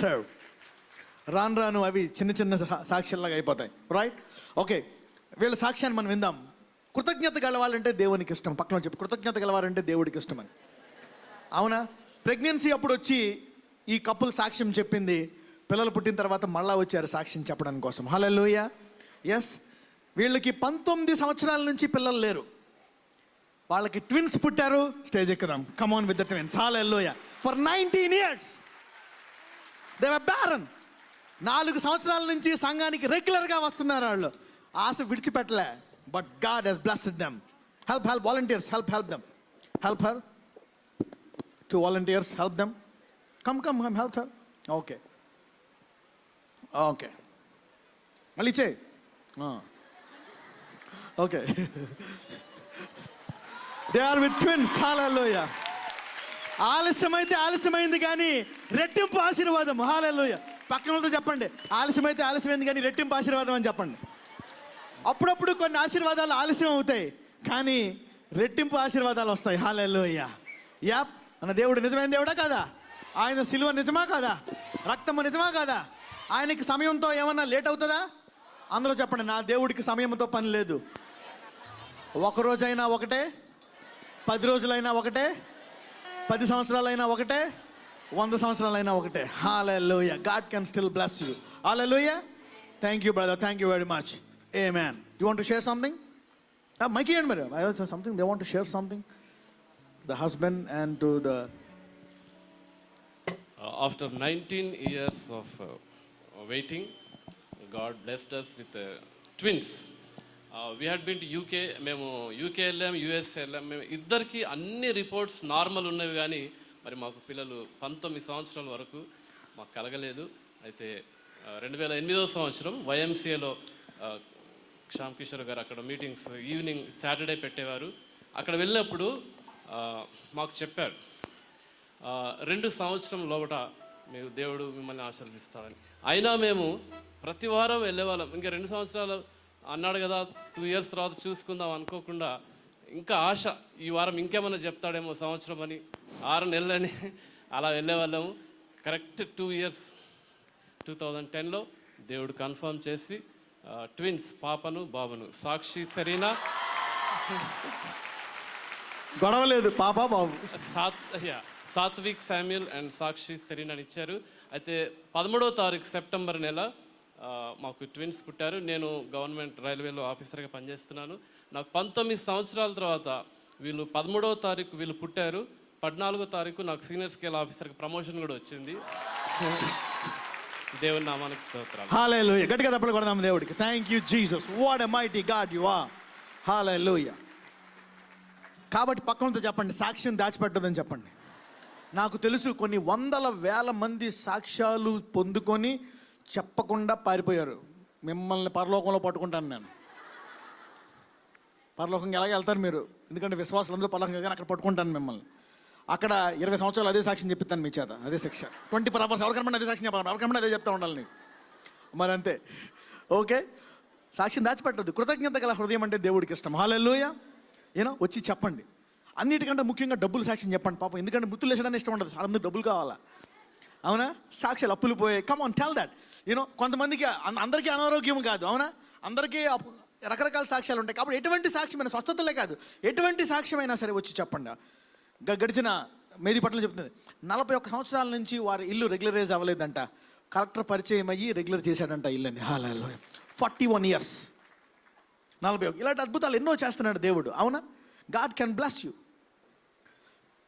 Serve. రాను రాను అవి చిన్న చిన్న సాక్ష్యాల్లాగా అయిపోతాయి. Right, okay. వీళ్ళ సాక్ష్యాన్ని మనం విందాం. కృతజ్ఞత గలవాలంటే దేవునికి ఇష్టం. పక్కన చెప్పి కృతజ్ఞత గలవారంటే దేవుడికి ఇష్టం అని. అవునా? ప్రెగ్నెన్సీ అప్పుడు వచ్చి ఈ కపుల్ సాక్ష్యం చెప్పింది. పిల్లలు పుట్టిన తర్వాత మళ్ళా వచ్చారు సాక్ష్యం చెప్పడానికి కోసం. హల్లెలూయా. ఎస్, వీళ్ళకి 19 సంవత్సరాల నుంచి పిల్లలు లేరు. వాళ్ళకి ట్విన్స్ పుట్టారు. స్టేజ్ ఎక్కుదాం. Come on with the twins. Hallelujah. For 19 years they were barren. 4 సంవత్సరాల నుంచి సంఘానికి రెగ్యులర్గా వస్తున్నారు వాళ్ళు. ఆశ విడిచిపెట్టలే. But God has blessed them. Help volunteers, help them. Help her. 2 volunteers, help them. Come, help her. Okay. మళ్ళీ చేయి. Okay. They are with twins. Hallelujah. ఆలస్యమైతే ఆలస్యమైంది కానీ రెట్టింపు ఆశీర్వాదం. హల్లెలూయా. పక్కన వాళ్ళతో చెప్పండి, ఆలస్యమైతే ఆలస్యమైంది కానీ రెట్టింపు ఆశీర్వాదం అని చెప్పండి. అప్పుడప్పుడు కొన్ని ఆశీర్వాదాలు ఆలస్యం అవుతాయి కానీ రెట్టింపు ఆశీర్వాదాలు వస్తాయి. హల్లెలూయా. యాప్ అన్న దేవుడు నిజమైన దేవుడా కాదా? ఆయన సిలువ నిజమా కాదా? రక్తము నిజమా కాదా? ఆయనకి సమయంతో ఏమన్నా లేట్ అవుతుందా? అందరూ చెప్పండి, నా దేవుడికి సమయంతో పని లేదు. 1 రోజైనా ఒకటే, 10 రోజులైనా ఒకటే, 10 సంవత్సరాలైనా ఒకటే, 100 సంవత్సరాలైనా ఒకటే. Hallelujah. God can still bless you. Hallelujah. Thank you brother, thank you very much. Amen. You want to share something? Mike ఇవ్వండి మరి. I also something they want to share something. The husband and to the after 19 years of waiting, God blessed us with twins. We had been to UK. మేము UK వెళ్ళాం, US వెళ్ళాం. మేము ఇద్దరికి అన్ని reports normal ఉన్నవి కానీ మరి మాకు పిల్లలు 19 సంవత్సరాల వరకు మాకు కలగలేదు. అయితే 2008వ సంవత్సరం YMCAలో శ్యామ్ కిషోర్ గారు అక్కడ మీటింగ్స్ ఈవినింగ్ సాటర్డే పెట్టేవారు. అక్కడ వెళ్ళినప్పుడు మాకు చెప్పాడు 2 సంవత్సరం లోపల మీరు దేవుడు మిమ్మల్ని ఆశీర్వదిస్తాడని. అయినా మేము ప్రతి వారం వెళ్ళేవాళ్ళం. ఇంకా 2 సంవత్సరాలు అన్నాడు కదా, 2 years తర్వాత చూసుకుందాం అనుకోకుండా ఇంకా ఆశ, ఈ వారం ఇంకేమైనా చెప్తాడేమో సంవత్సరం అని, 6 నెలలని అలా వెళ్ళేవాళ్ళము. కరెక్ట్ 2 years 2010లో దేవుడు కన్ఫర్మ్ చేసి ట్విన్స్ పాపను బాబును సాక్షి సెరీనా, గొడవలేదు, పాప బాబు, Satvik Samuel and Sakshi Serena ఇచ్చారు. అయితే 13వ తారీఖు సెప్టెంబర్ నెల మాకు ట్విన్స్ పుట్టారు. నేను గవర్నమెంట్ రైల్వేలో ఆఫీసర్గా పనిచేస్తున్నాను. నాకు 19 సంవత్సరాల తర్వాత వీళ్ళు 13వ తారీఖు వీళ్ళు పుట్టారు. 14వ తారీఖు నాకు సీనియర్ స్కేల్ ఆఫీసర్కి ప్రమోషన్ కూడా వచ్చింది. దేవుని నామానికి స్తోత్రాలు. హల్లెలూయా. గట్టిగా తప్పలు కొడదాం దేవుడికి. Thank you Jesus. What a mighty God you are. Hallelujah. కాబట్టి పక్కనతో చెప్పండి, సాక్ష్యం దాచిపెట్టదని చెప్పండి. నాకు తెలుసు కొన్ని 100,000 మంది సాక్ష్యాలు పొందుకొని చెప్పకుండా పారిపోయారు. మిమ్మల్ని పరలోకంలో పట్టుకుంటాను నేను. పరలోకంగా ఎలాగ వెళ్తారు మీరు? ఎందుకంటే విశ్వాసాలు అందరూ పరలోకంగా, కానీ అక్కడ పట్టుకుంటాను మిమ్మల్ని. అక్కడ 20 సంవత్సరాలు అదే సాక్ష్యం చెప్పిస్తాను మీ చేత. అదే శిక్ష. 24 hours ఎవరికన్నా అదే సాక్ష్యం చెప్పాలి, ఎవరికన్నా అదే చెప్తా ఉండాలి నీకు. మరి అంతే. ఓకే, సాక్ష్యం దాచిపెట్టద్దు. కృతజ్ఞత గల హృదయం అంటే దేవుడికి ఇష్టం. హల్లెలూయా. వచ్చి చెప్పండి. అన్నిటికంటే ముఖ్యంగా డబ్బులు సాక్ష్యం చెప్పండి పాపం. ఎందుకంటే ముత్తులు వేసడానికి ఇష్టం ఉండదు, చాలా మంది డబ్బులు కావాలా. అవునా? సాక్ష్యాలు అప్పులు పోయాయి. Come on, tell that. కొంతమందికి అందరికీ అనారోగ్యం కాదు. అవునా? అందరికీ రకరకాల సాక్ష్యాలు ఉంటాయి. కాబట్టి ఎటువంటి సాక్ష్యమైన, స్వస్థతలే కాదు, ఎటువంటి సాక్ష్యమైనా సరే వచ్చి చెప్పండి. గడిచిన మేదిపట్నం చెప్తుంది, 41 సంవత్సరాల నుంచి వారి ఇల్లు రెగ్యులరైజ్ అవ్వలేదంట. కలెక్టర్ పరిచయం అయ్యి రెగ్యులర్ చేశాడంట ఇల్లుని. హల్లెలూయా. 41 years. 41. ఇలాంటి అద్భుతాలు ఎన్నో చేస్తున్నాడు దేవుడు. అవునా? God can bless you.